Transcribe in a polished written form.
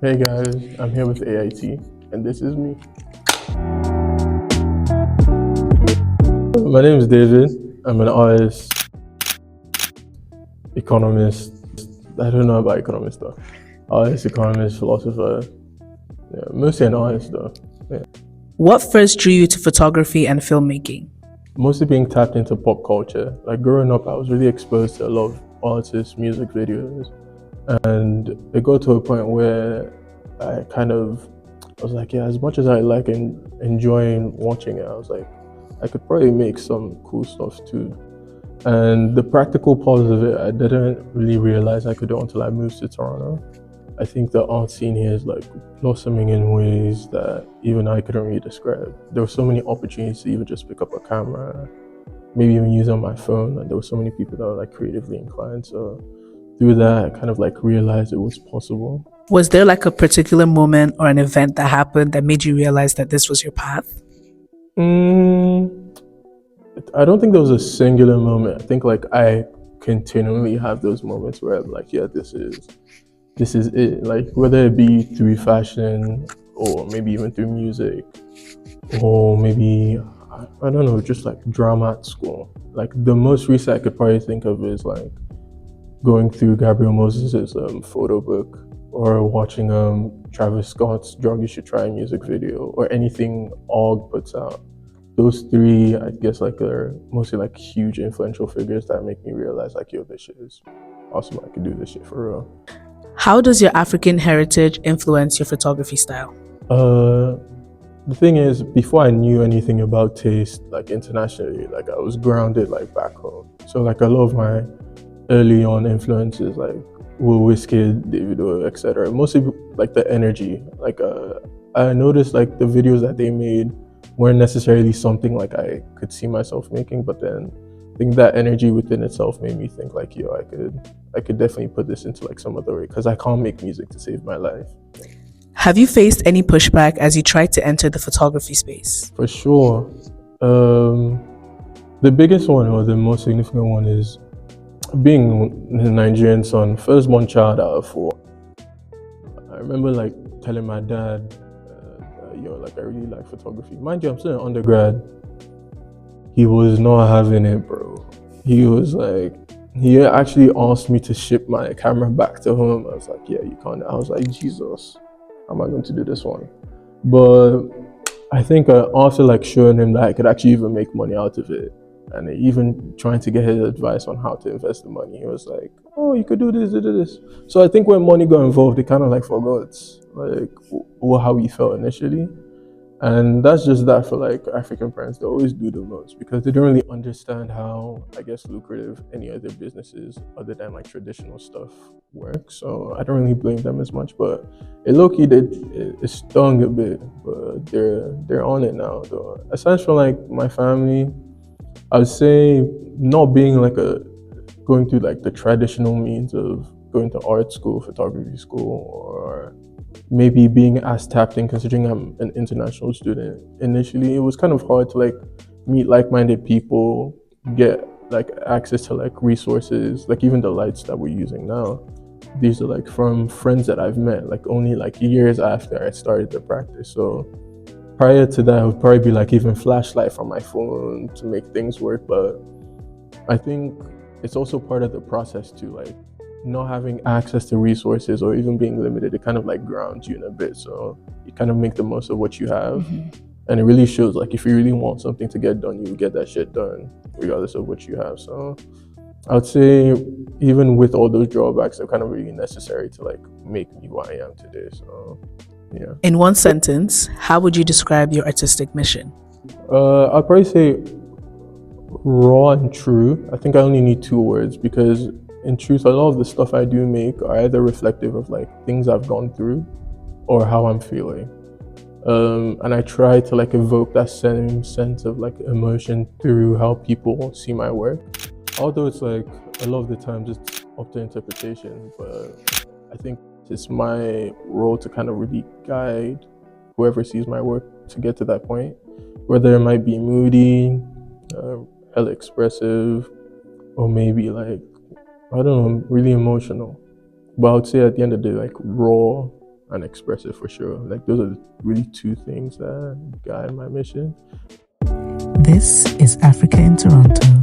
Hey guys, I'm here with AIT, and this is me. My name is David. I'm an artist, economist. I don't know about economist though. Artist, economist, philosopher. Yeah, mostly an artist though. Yeah. What first drew you to photography and filmmaking? Mostly being tapped into pop culture. Like growing up, I was really exposed to a lot of artists, music videos, and it got to a point where I was like, yeah, as much as I like enjoying watching it, I was like, I could probably make some cool stuff too. And the practical part of it, I didn't really realize I could do until I moved to Toronto. I think the art scene here is like blossoming in ways that even I couldn't really describe. There were so many opportunities to even just pick up a camera, maybe even use on my phone. And there were so many people that were like creatively inclined. So through that, I kind of like realized it was possible. Was there like a particular moment or an event that happened that made you realize that this was your path? Mm, I don't think there was a singular moment. I think like I continually have those moments where I'm like, yeah, this is it. Like whether it be through fashion or maybe even through music or maybe I don't know, just like drama at school. Like the most recent I could probably think of is like going through Gabriel Moses' photo book or watching Travis Scott's Drug You Should Try music video or anything Og puts out. Those three, I guess, like are mostly like huge influential figures that make me realize like, yo, this shit is awesome. I could do this shit for real. How does your African heritage influence your photography style? Uh, the thing is, before I knew anything about taste, like internationally, like I was grounded like back home. So like a lot of my early on influences, like Will Wizkid, Davido, etc. Mostly like the energy. Like I noticed like the videos that they made weren't necessarily something like I could see myself making, but then I think that energy within itself made me think like, yo, I could definitely put this into like some other way because I can't make music to save my life. Have you faced any pushback as you tried to enter the photography space? For sure. Um, the biggest one or the most significant one is being a Nigerian son, firstborn child out of four. I remember like telling my dad, yo, like I really like photography. Mind you, I'm still an undergrad. He was not having it, bro. He was like, he actually asked me to ship my camera back to him. I was like, yeah, you can't. I was like, Jesus, how am I going to do this one? But I think after like showing him that I could actually even make money out of it, and even trying to get his advice on how to invest the money, he was like, "Oh, you could do this." So I think when money got involved, it kind of like forgot like how he felt initially, and that's just that for like African parents. They always do the most because they don't really understand how, I guess, lucrative any other businesses other than like traditional stuff work. So I don't really blame them as much, but it low-key did it stung a bit, but they're on it now though. Aside from like my family, I would say not being like a going through like the traditional means of going to art school, photography school, or maybe being as tapped in considering I'm an international student. Initially, it was kind of hard to like meet like-minded people, get like access to like resources, like even the lights that we're using now. These are like from friends that I've met like only like years after I started the practice. So prior to that, it would probably be like even flashlight from my phone to make things work. But I think it's also part of the process too, like not having access to resources or even being limited, it kind of like grounds you in a bit. So you kind of make the most of what you have. And it really shows like if you really want something to get done, you get that shit done regardless of what you have. So I would say even with all those drawbacks, they're kind of really necessary to like make me who I am today. So yeah. In one sentence, how would you describe your artistic mission? I'd probably say raw and true. I think I only need two words because in truth, a lot of the stuff I do make are either reflective of like things I've gone through or how I'm feeling. And I try to like evoke that same sense of like emotion through how people see my work. Although it's like a lot of the times it's up to interpretation, but I think it's my role to kind of really guide whoever sees my work to get to that point, whether it might be moody, uh, hella expressive, or maybe like, I don't know, really emotional. But I would say at the end of the day, like raw and expressive for sure. Like those are the really two things that guide my mission. This is Africa in Toronto.